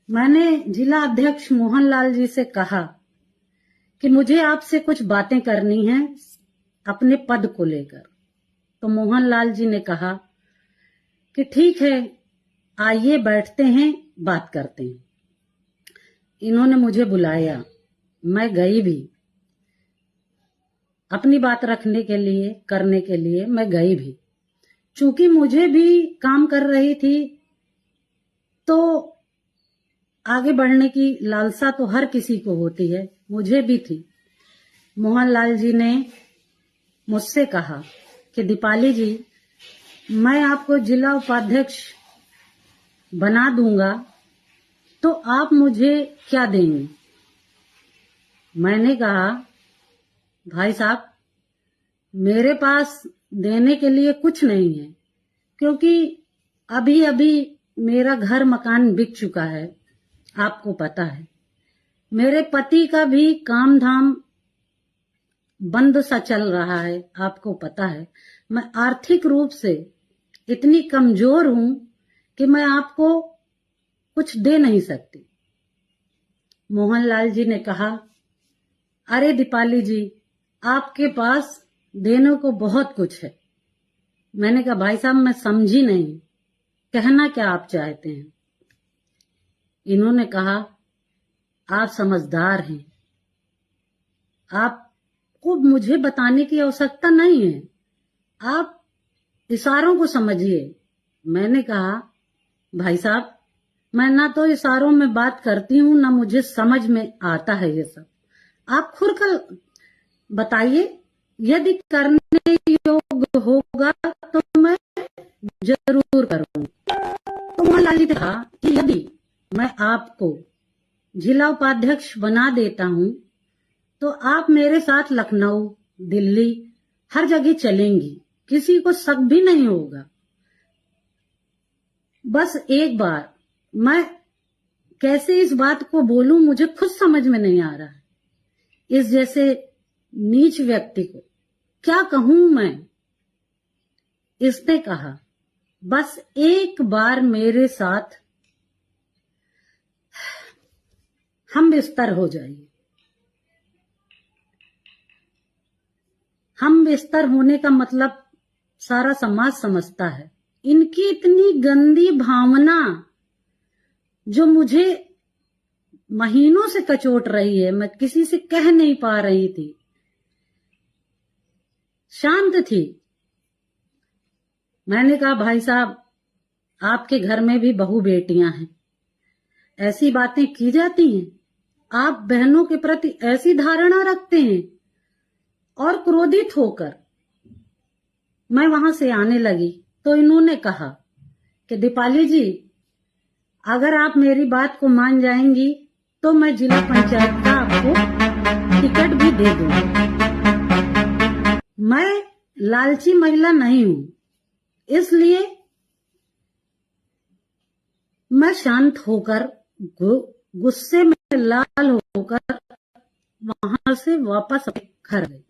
मैंने जिला अध्यक्ष मोहनलाल जी से कहा कि मुझे आपसे कुछ बातें करनी है अपने पद को लेकर। तो मोहनलाल जी ने कहा कि ठीक है, आइए बैठते हैं, बात करते हैं। इन्होंने मुझे बुलाया, मैं गई भी अपनी बात रखने के लिए, करने के लिए मैं गई भी। चूंकि मुझे भी काम कर रही थी तो आगे बढ़ने की लालसा तो हर किसी को होती है, मुझे भी थी। मोहनलाल जी ने मुझसे कहा कि दीपाली जी, मैं आपको जिला उपाध्यक्ष बना दूंगा, तो आप मुझे क्या देंगे? मैंने कहा, भाई साहब, मेरे पास देने के लिए कुछ नहीं है, क्योंकि अभी अभी मेरा घर मकान बिक चुका है, आपको पता है। मेरे पति का भी काम धाम बंद सा चल रहा है, आपको पता है। मैं आर्थिक रूप से इतनी कमजोर हूं कि मैं आपको कुछ दे नहीं सकती। मोहनलाल जी ने कहा, अरे दीपाली जी, आपके पास देने को बहुत कुछ है। मैंने कहा, भाई साहब, मैं समझी नहीं, कहना क्या आप चाहते हैं? इन्होंने कहा, आप समझदार हैं, आपको मुझे बताने की आवश्यकता नहीं है, आप इशारों को समझिए। मैंने कहा, भाई साहब, मैं ना तो इशारों में बात करती हूं, ना मुझे समझ में आता है ये सब। आप खुलकर बताइए, यदि करने योग्य होगा तो मैं जरूर करूंगा। तो मोहनलाल जी ने कहा कि यदि मैं आपको जिला उपाध्यक्ष बना देता हूं तो आप मेरे साथ लखनऊ, दिल्ली, हर जगह चलेंगी, किसी को शक भी नहीं होगा। बस एक बार मैं कैसे इस बात को बोलूं, मुझे खुद समझ में नहीं आ रहा है। इस जैसे नीच व्यक्ति को क्या कहूं मैं? इसने कहा, बस एक बार मेरे साथ हम बिस्तर हो जाइए। हम बिस्तर होने का मतलब सारा समाज समझता है। इनकी इतनी गंदी भावना जो मुझे महीनों से कचोट रही है, मैं किसी से कह नहीं पा रही थी, शांत थी। मैंने कहा, भाई साहब, आपके घर में भी बहू बेटियां हैं, ऐसी बातें की जाती हैं? आप बहनों के प्रति ऐसी धारणा रखते हैं? और क्रोधित होकर मैं वहां से आने लगी तो इन्होंने कहा कि दीपाली जी, अगर आप मेरी बात को मान जाएंगी तो मैं जिला पंचायत का आपको टिकट भी दे दूंगी। मैं लालची महिला नहीं हूं, इसलिए मैं शांत होकर, गुस्से में लाल होकर वहां से वापस घर गई।